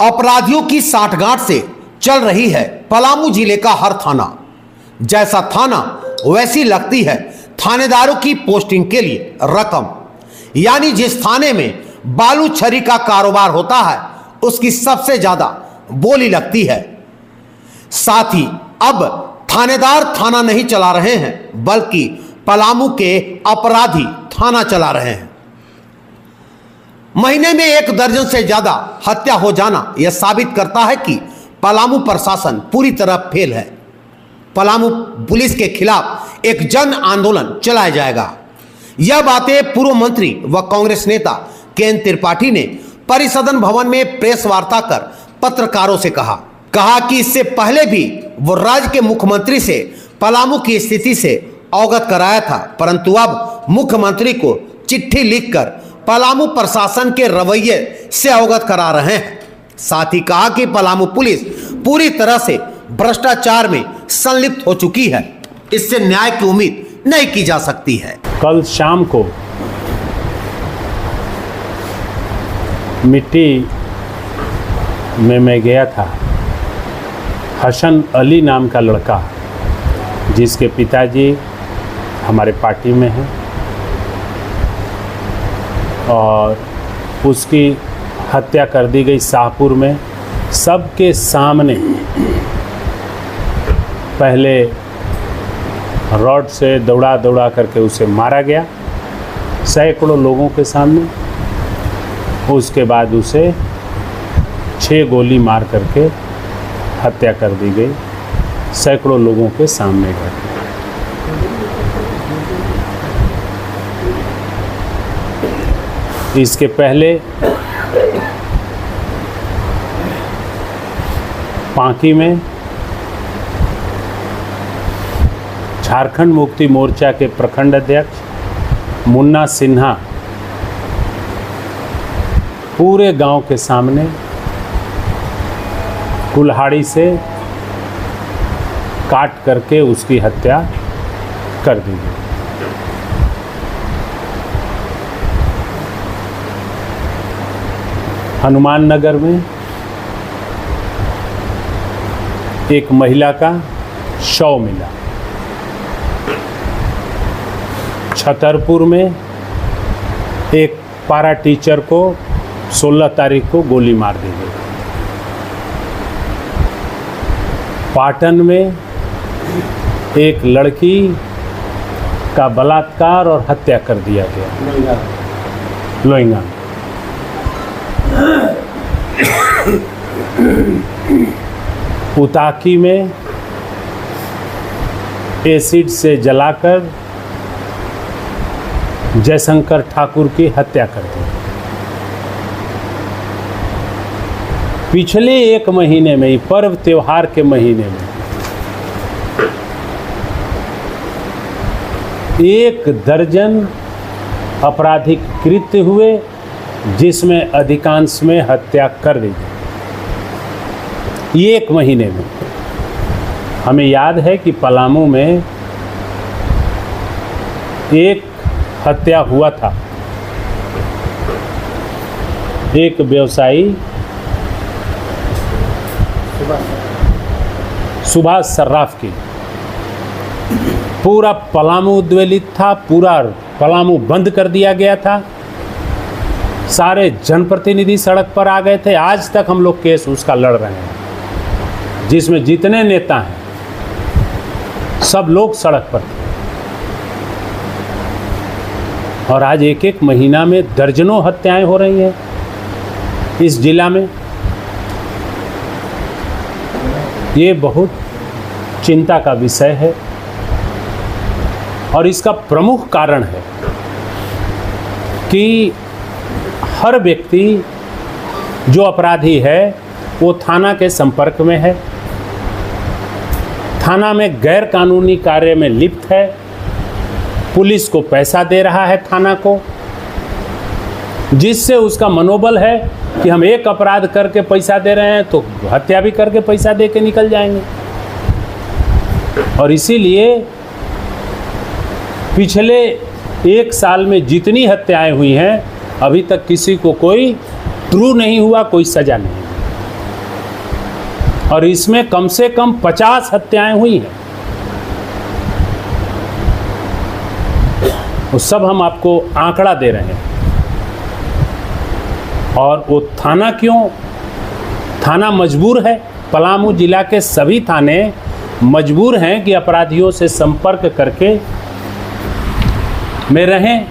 अपराधियों की साठगांठ से चल रही है पलामू जिले का हर थाना। जैसा थाना वैसी लगती है थानेदारों की पोस्टिंग के लिए रकम। यानी जिस थाने में बालू छरी का कारोबार होता है उसकी सबसे ज्यादा बोली लगती है। साथ ही अब थानेदार थाना नहीं चला रहे हैं बल्कि पलामू के अपराधी थाना चला रहे हैं। महीने में 1 दर्जन से ज्यादा हत्या हो जाना यह साबित करता है कि पलामू प्रशासन पूरी तरह फेल है। पलामू पुलिस के खिलाफ एक जन आंदोलन चलाया जाएगा। यह बातें पूर्व मंत्री व कांग्रेस नेता केएन त्रिपाठी ने परिसदन भवन में प्रेस वार्ता कर पत्रकारों से कहा कि इससे पहले भी वो राज्य के मुख्यमंत्री से पलामू की स्थिति से अवगत कराया था, परंतु अब मुख्यमंत्री को चिट्ठी लिखकर पलामू प्रशासन के रवैये से अवगत करा रहे हैं। साथ ही कहा कि पलामू पुलिस पूरी तरह से भ्रष्टाचार में संलिप्त हो चुकी है, इससे न्याय की उम्मीद नहीं की जा सकती है। कल शाम को मिट्टी में मैं गया था। हसन अली नाम का लड़का जिसके पिताजी हमारे पार्टी में हैं और उसकी हत्या कर दी गई शाहपुर में। सबके सामने पहले रॉड से दौड़ा करके उसे मारा गया सैकड़ों लोगों के सामने। उसके बाद उसे 6 गोली मार करके हत्या कर दी गई सैकड़ों लोगों के सामने घटना। इसके पहले पांकी में झारखंड मुक्ति मोर्चा के प्रखंड अध्यक्ष मुन्ना सिन्हा पूरे गांव के सामने कुल्हाड़ी से काट करके उसकी हत्या कर दी गई। हनुमान नगर में एक महिला का शव मिला। छतरपुर में एक पारा टीचर को 16 तारीख को गोली मार दी गई। पाटन में एक लड़की का बलात्कार और हत्या कर दिया गया लोइंगा। उताकी में एसिड से जलाकर जयशंकर ठाकुर की हत्या कर दी। पिछले 1 महीने में ही पर्व त्योहार के महीने में 1 दर्जन आपराधिक कृत्य हुए जिसमें अधिकांश में हत्या कर दी गई। 1 महीने में हमें याद है कि पलामू में एक हत्या हुआ था। एक व्यवसायी सुभाष सर्राफ की। पूरा पलामू उद्वेलित था, पूरा पलामू बंद कर दिया गया था। सारे जनप्रतिनिधि सड़क पर आ गए थे। आज तक हम लोग केस उसका लड़ रहे हैं, जिसमें जितने नेता हैं सब लोग सड़क पर थे। और आज 1 महीना में दर्जनों हत्याएं हो रही हैं इस जिला में। ये बहुत चिंता का विषय है और इसका प्रमुख कारण है कि हर व्यक्ति जो अपराधी है वो थाना के संपर्क में है, थाना में गैर कानूनी कार्य में लिप्त है, पुलिस को पैसा दे रहा है थाना को, जिससे उसका मनोबल है कि हम एक अपराध करके पैसा दे रहे हैं तो हत्या भी करके पैसा दे के निकल जाएंगे। और इसीलिए पिछले 1 साल में जितनी हत्याएं हुई हैं अभी तक किसी को कोई ट्रू नहीं हुआ, कोई सजा नहीं। और इसमें कम से कम 50 हत्याएं हुई हैं। वो सब हम आपको आंकड़ा दे रहे हैं। और वो थाना क्यों? थाना मजबूर है, पलामू जिला के सभी थाने मजबूर हैं कि अपराधियों से संपर्क करके में रहें,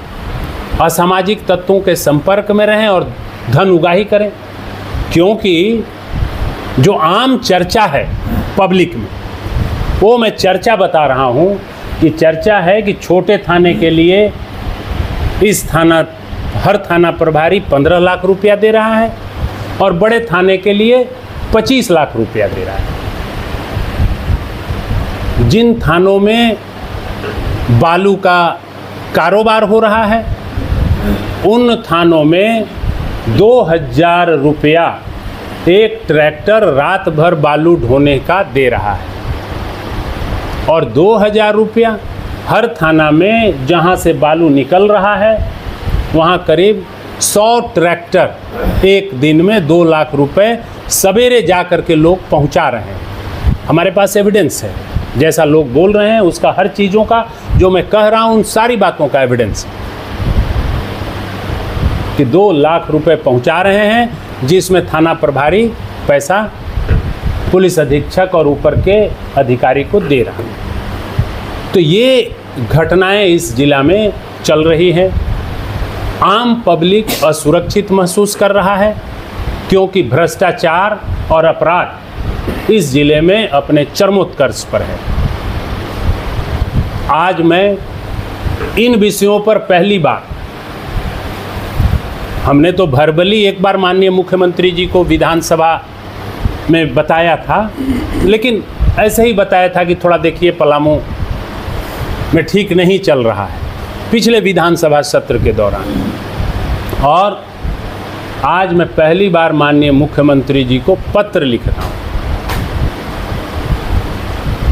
असामाजिक तत्वों के संपर्क में रहें और धन उगाही करें। क्योंकि जो आम चर्चा है पब्लिक में, वो मैं चर्चा बता रहा हूँ कि चर्चा है कि छोटे थाने के लिए हर थाना प्रभारी 15 लाख रुपया दे रहा है और बड़े थाने के लिए 25 लाख रुपया दे रहा है। जिन थानों में बालू का कारोबार हो रहा है, उन थानों में 2000 रुपया एक ट्रैक्टर रात भर बालू ढोने का दे रहा है। और 2000 रुपया हर थाना में जहां से बालू निकल रहा है, वहां करीब 100 ट्रैक्टर एक दिन में 2 लाख रुपए सवेरे जा कर के लोग पहुंचा रहे हैं। हमारे पास एविडेंस है, जैसा लोग बोल रहे हैं उसका, हर चीज़ों का जो मैं कह रहा हूं उन सारी बातों का एविडेंस है कि 2 लाख रुपए पहुंचा रहे हैं, जिसमें थाना प्रभारी पैसा पुलिस अधीक्षक और ऊपर के अधिकारी को दे रहा है। तो ये घटनाएं इस जिला में चल रही हैं। आम पब्लिक असुरक्षित महसूस कर रहा है क्योंकि भ्रष्टाचार और अपराध इस जिले में अपने चरमोत्कर्ष पर है। आज मैं इन विषयों पर पहली बार, हमने तो भर्बली एक बार माननीय मुख्यमंत्री जी को विधानसभा में बताया था, लेकिन ऐसे ही बताया था कि थोड़ा देखिए पलामू में ठीक नहीं चल रहा है, पिछले विधानसभा सत्र के दौरान। और आज मैं पहली बार माननीय मुख्यमंत्री जी को पत्र लिख रहा हूं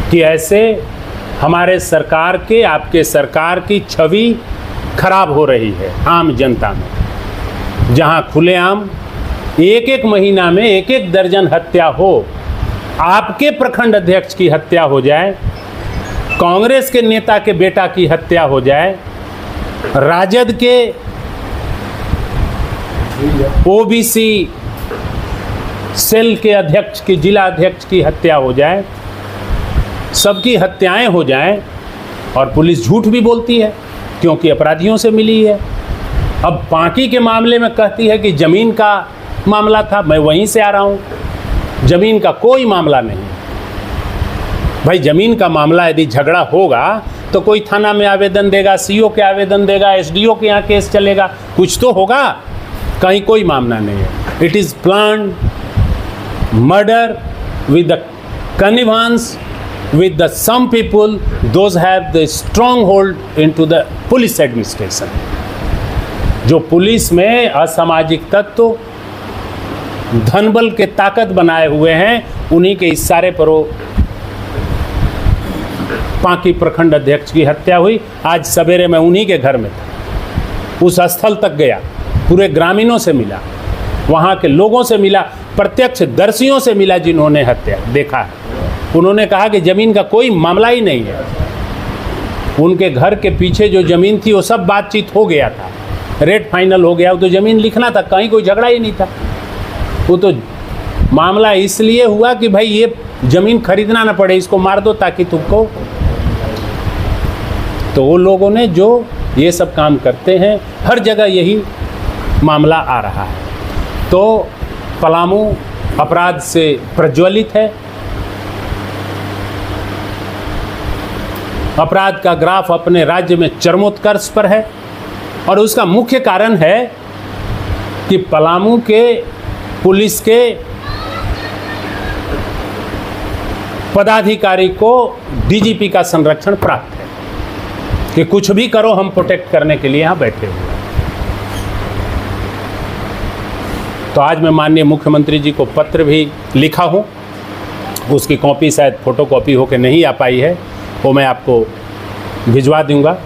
कि ऐसे हमारे सरकार के, आपके सरकार की छवि खराब हो रही है आम जनता में, जहां खुलेआम एक महीना में 1 दर्जन हत्या हो, आपके प्रखंड अध्यक्ष की हत्या हो जाए, कांग्रेस के नेता के बेटा की हत्या हो जाए, राजद के ओबीसी सेल के अध्यक्ष की, जिला अध्यक्ष की हत्या हो जाए, सबकी हत्याएं हो जाएं और पुलिस झूठ भी बोलती है क्योंकि अपराधियों से मिली है। अब बाकी के मामले में कहती है कि जमीन का मामला था, मैं वहीं से आ रहा हूं। जमीन का कोई मामला नहीं। भाई जमीन का मामला यदि झगड़ा होगा तो कोई थाना में आवेदन देगा, सीओ के आवेदन देगा, एसडीओ के यहाँ केस चलेगा, कुछ तो होगा। कहीं कोई मामला नहीं है। It is planned murder with the connivance with the some people, those have the stronghold into the police administration। जो पुलिस में असामाजिक तत्व धनबल के ताकत बनाए हुए हैं, उन्हीं के इशारे पर वो पांकी प्रखंड अध्यक्ष की हत्या हुई। आज सवेरे मैं उन्हीं के घर में था, उस स्थल तक गया, पूरे ग्रामीणों से मिला, वहाँ के लोगों से मिला, प्रत्यक्षदर्शियों से मिला जिन्होंने हत्या देखा है। उन्होंने कहा कि ज़मीन का कोई मामला ही नहीं है। उनके घर के पीछे जो ज़मीन थी वो सब बातचीत हो गया था, रेट फाइनल हो गया, वो तो ज़मीन लिखना था, कहीं कोई झगड़ा ही नहीं था। वो तो मामला इसलिए हुआ कि भाई ये ज़मीन खरीदना ना पड़े, इसको मार दो ताकि तुमको। तो वो लोगों ने जो ये सब काम करते हैं, हर जगह यही मामला आ रहा है। तो पलामू अपराध से प्रज्वलित है। अपराध का ग्राफ अपने राज्य में चरमोत्कर्ष पर है और उसका मुख्य कारण है कि पलामू के पुलिस के पदाधिकारी को डीजीपी का संरक्षण प्राप्त है कि कुछ भी करो, हम प्रोटेक्ट करने के लिए यहाँ बैठे हुए हैं। तो आज मैं माननीय मुख्यमंत्री जी को पत्र भी लिखा हूँ, उसकी कॉपी शायद फोटो कॉपी होकर नहीं आ पाई है, वो मैं आपको भिजवा दूंगा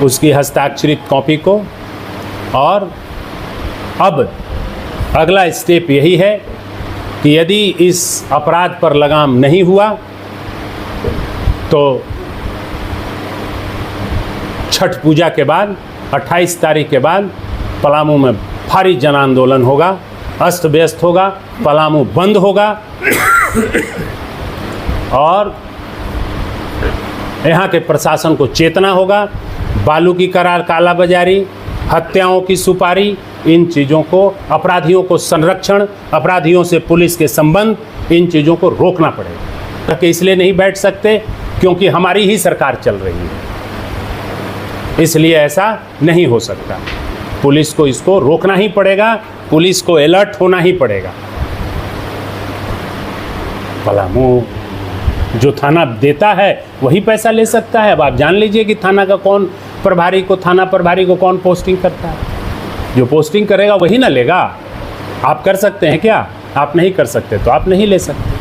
उसकी हस्ताक्षरित कॉपी को। और अब अगला स्टेप यही है कि यदि इस अपराध पर लगाम नहीं हुआ तो छठ पूजा के बाद 28 तारीख के बाद पलामू में भारी जन आंदोलन होगा, अस्त व्यस्त होगा, पलामू बंद होगा और यहाँ के प्रशासन को चेतना होगा। बालू की करार, कालाबाजारी, हत्याओं की सुपारी, इन चीज़ों को, अपराधियों को संरक्षण, अपराधियों से पुलिस के संबंध, इन चीज़ों को रोकना पड़ेगा। कि इसलिए नहीं बैठ सकते क्योंकि हमारी ही सरकार चल रही है, इसलिए ऐसा नहीं हो सकता। पुलिस को इसको रोकना ही पड़ेगा, पुलिस को अलर्ट होना ही पड़ेगा। पलामू जो थाना देता है वही पैसा ले सकता है। अब आप जान लीजिए कि थाना का कौन प्रभारी को, थाना प्रभारी को कौन पोस्टिंग करता है। जो पोस्टिंग करेगा वही ना लेगा। आप कर सकते हैं क्या? आप नहीं कर सकते तो आप नहीं ले सकते।